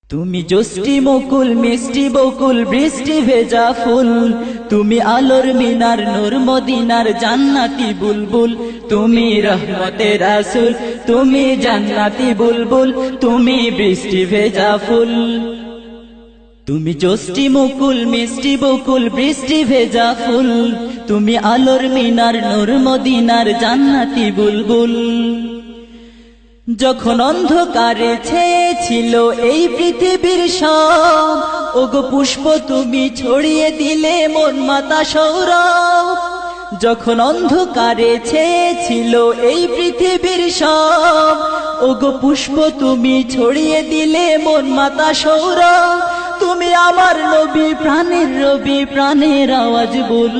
তুমি জষ্টি মুকুল মিষ্টি বকুল বৃষ্টি ভেজা ফুল, তুমি আলোর মিনার নূর মদিনার জান্নাতি বুলবুল, তুমি রহমতের রাসূল, তুমি জান্নাতি বুলবুল, তুমি বৃষ্টি ভেজা ফুল। তুমি জষ্টি মুকুল মিষ্টি বকুল বৃষ্টি ভেজা ফুল, তুমি আলোর মিনার নূর মদিনার জান্নাতি বুলবুল। যখন অন্ধকারে ছেয়েছিল এই পৃথিবীর সব, ওগো পুষ্প তুমি ছড়িয়ে দিলে মন মাতা সৌরভ। যখন অন্ধকারে ছেয়েছিল এই পৃথিবীর সব, ওগো পুষ্প তুমি ছড়িয়ে দিলে মন মাতা সৌরভ। তুমি আমার নবী প্রাণের রবি প্রাণের আওয়াজ বল,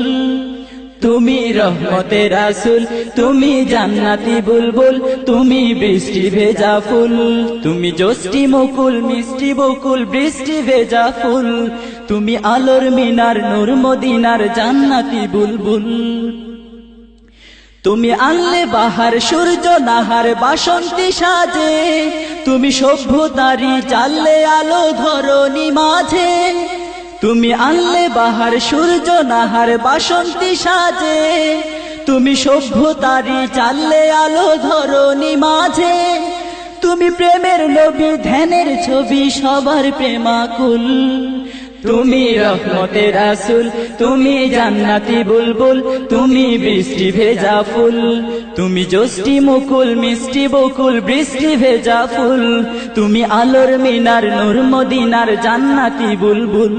তুমি রহমতের রাসূল, তুমি জান্নাতি বুলবুল, তুমি বৃষ্টি ভেজা ফুল। তুমি জষ্টি মুকুল মিষ্টি বকুল বৃষ্টি ভেজা ফুল, তুমি আলোর মিনার নূর মদিনার জান্নাতি বুলবুল। তুমি আনলে বাহার সূর্য নাহার বাসন্তী সাজে, তুমি সভ্যতারি চাললে আলো ধরণী মাঝে। তুমি আনলে বাহার সূর্য নাহার বাসন্তী সাজে, তুমি সভ্যতারি চাললে আলো ধরণী মাঝে। তুমি প্রেমের নবী ধ্যানের ছবি সবার প্রেমাকুল, তুমি রহমতের রাসূল, তুমি জান্নাতি বুলবুল, তুমি বৃষ্টি ভেজা ফুল। তুমি জষ্টি মুকুল মিষ্টি বকুল বৃষ্টি ভেজা ফুল, তুমি আলোর মিনার নূর মদিনার জান্নাতি বুলবুল।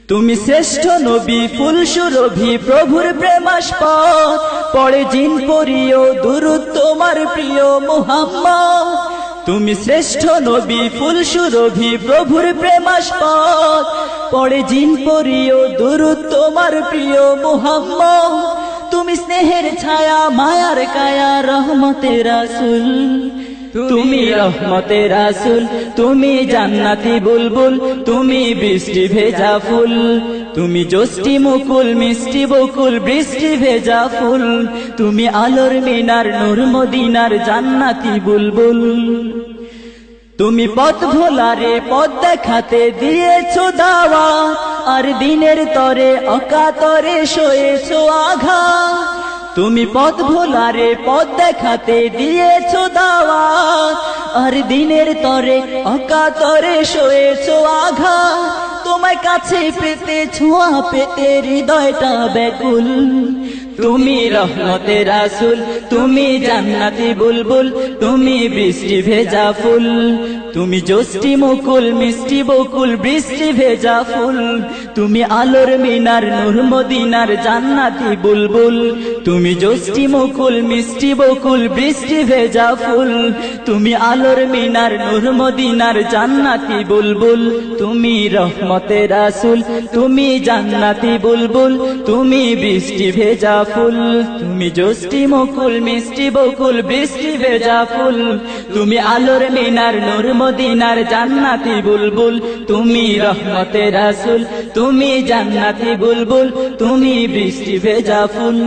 তুমি শ্রেষ্ঠ নবী ফুল সুরভি প্রভুর প্রেমাস্পদ, পড়ে জিন পরিও দুরূদ তোমার প্রিয় মুহাম্মদ। তুমি শ্রেষ্ঠ নবী ফুল সুরভি প্রভুর প্রেমাস্পদ, পড়ে জিন পরিও দুরূদ তোমার প্রিয় মুহাম্মদ। তুমি স্নেহের ছায়া মায়ার কায়া রহমতের রাসূল, তুমি রহমতের রাসূল, তুমি জান্নাতি বুলবুল, তুমি বৃষ্টি ভেজা ফুল। তুমি জষ্টি মুকুল মিষ্টি বকুল বৃষ্টি ভেজা ফুল, তুমি আলোর মিনার নূর মদিনার জান্নাতি বুলবুল। তুমি পথ ভোলারে পথ দেখাতে দিয়েছো দাওয়াত, আর দিনের তরে অকাতরে সয়েছো আঘাত। তুমি পথ ভোলারে পথ দেখাতে দিয়েছো দাওয়াত, আর দিনের তরে অকাতরে সয়েছো আঘাত। তোমায় কাছে পেতে ছোঁয়া পেতে হৃদয়টা ব্যাকুল, তুমি রহমতের রাসূল, তুমি জান্নাতি বুলবুল, তুমি বৃষ্টি ভেজা ফুল। তুমি জষ্টি মুকুল মিষ্টি বকুল বৃষ্টি ভেজা ফুল, তুমি আলোর মিনার নূর মদিনার জান্নাতি বুলবুল। তুমি জষ্টি মুকুল মিষ্টি বকুল বৃষ্টি ভেজা ফুল, তুমি আলোর মিনার নূর মদিনার জান্নাতি বুলবুল। তুমি রহমতের রাসূল, তুমি জান্নাতি বুলবুল, তুমি বৃষ্টি ভেজা ফুল। তুমি জষ্টি মুকুল মিষ্টি বকুল বৃষ্টি ভেজা ফুল, তুমি আলোর মিনার নূর মদিনার জান্নাতি বুলবুল। তুমি রহমতের রাসূল, তুমি জান্নাতি বুলবুল, তুমি বৃষ্টি ভেজা ফুল।